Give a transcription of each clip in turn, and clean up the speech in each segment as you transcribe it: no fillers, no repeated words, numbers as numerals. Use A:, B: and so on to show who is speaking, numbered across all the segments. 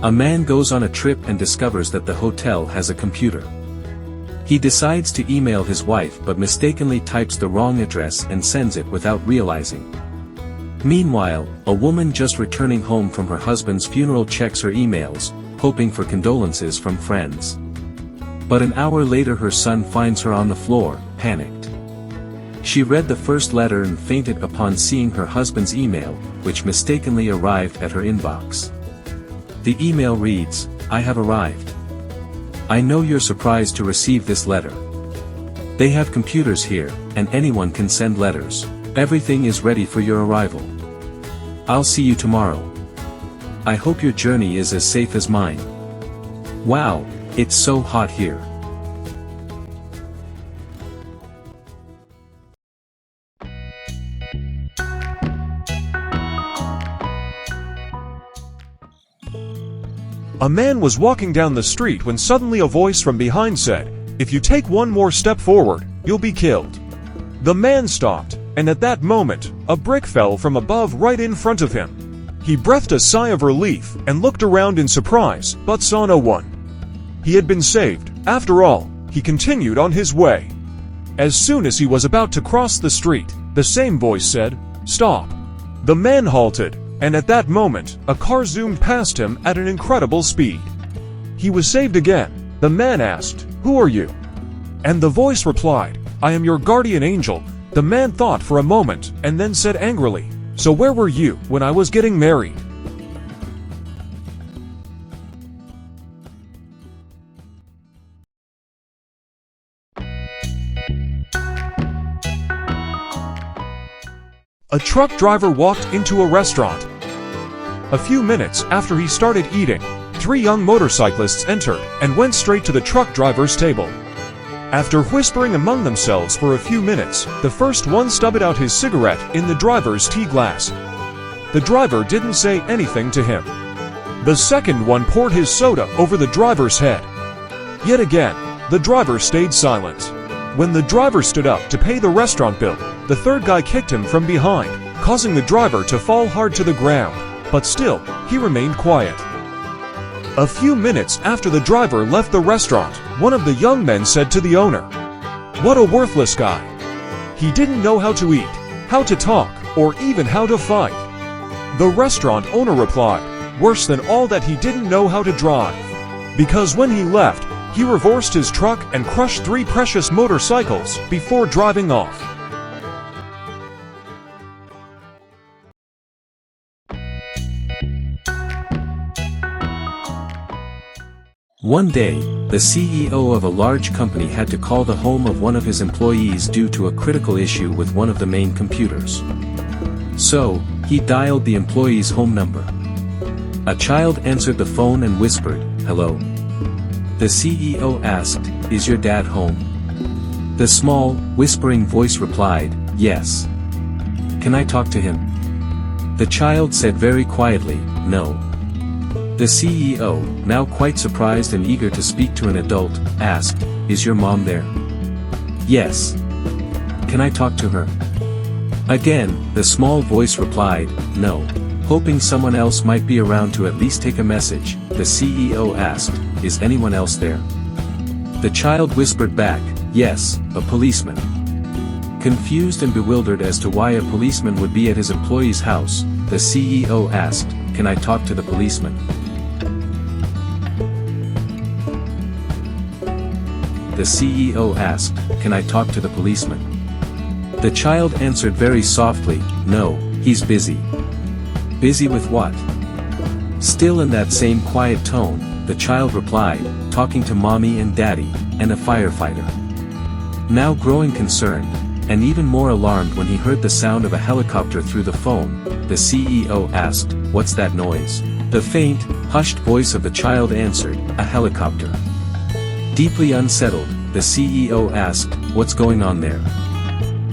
A: A man goes on a trip and discovers that the hotel has a computer. He decides to email his wife but mistakenly types the wrong address and sends it without realizing. Meanwhile, a woman just returning home from her husband's funeral checks her emails, hoping for condolences from friends. But an hour later her son finds her on the floor, panicked. She read the first letter and fainted upon seeing her husband's email, which mistakenly arrived at her inbox. The email reads, "I have arrived. I know you're surprised to receive this letter. They have computers here, and anyone can send letters. Everything is ready for your arrival. I'll see you tomorrow. I hope your journey is as safe as mine. Wow, it's so hot here."
B: A man was walking down the street when suddenly a voice from behind said, "If you take one more step forward, you'll be killed." The man stopped, and at that moment, a brick fell from above right in front of him. He breathed a sigh of relief and looked around in surprise, but saw no one. He had been saved. After all, he continued on his way. As soon as he was about to cross the street, the same voice said, "Stop." The man halted, and at that moment, a car zoomed past him at an incredible speed. He was saved again. The man asked, "Who are you?" And the voice replied, "I am your guardian angel." The man thought for a moment, and then said angrily, "So where were you when I was getting married?" A truck driver walked into a restaurant. A few minutes after he started eating, 3 young motorcyclists entered and went straight to the truck driver's table. After whispering among themselves for a few minutes, the first one stubbed out his cigarette in the driver's tea glass. The driver didn't say anything to him. The second one poured his soda over the driver's head. Yet again, the driver stayed silent. When the driver stood up to pay the restaurant bill, the third guy kicked him from behind, causing the driver to fall hard to the ground, but still, he remained quiet. A few minutes after the driver left the restaurant, one of the young men said to the owner, "What a worthless guy. He didn't know how to eat, how to talk, or even how to fight." The restaurant owner replied, "Worse than all that, he didn't know how to drive. Because when he left, he reversed his truck and crushed 3 precious motorcycles before driving off."
A: One day, the CEO of a large company had to call the home of one of his employees due to a critical issue with one of the main computers. So, he dialed the employee's home number. A child answered the phone and whispered, "Hello." The CEO asked, "Is your dad home?" The small, whispering voice replied, "Yes." "Can I talk to him?" The child said very quietly, "No." The CEO, now quite surprised and eager to speak to an adult, asked, "Is your mom there?" "Yes." "Can I talk to her?" Again, the small voice replied, "No." Hoping someone else might be around to at least take a message, the CEO asked, "Is anyone else there?" The child whispered back, "Yes, a policeman." Confused and bewildered as to why a policeman would be at his employee's house, the CEO asked, "Can I talk to the policeman?" The CEO asked, "Can I talk to the policeman?" The child answered very softly, "No, he's busy." "Busy with what?" Still in that same quiet tone, the child replied, "Talking to mommy and daddy, and a firefighter." Now growing concerned, and even more alarmed when he heard the sound of a helicopter through the phone, the CEO asked, "What's that noise?" The faint, hushed voice of the child answered, "A helicopter." Deeply unsettled, the CEO asked, "What's going on there?"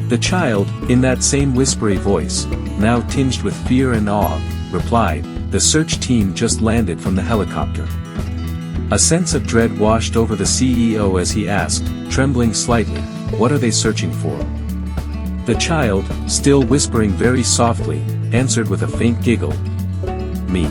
A: The child, in that same whispery voice, now tinged with fear and awe, replied, "The search team just landed from the helicopter." A sense of dread washed over the CEO as he asked, trembling slightly, "What are they searching for?" The child, still whispering very softly, answered with a faint giggle, "Me."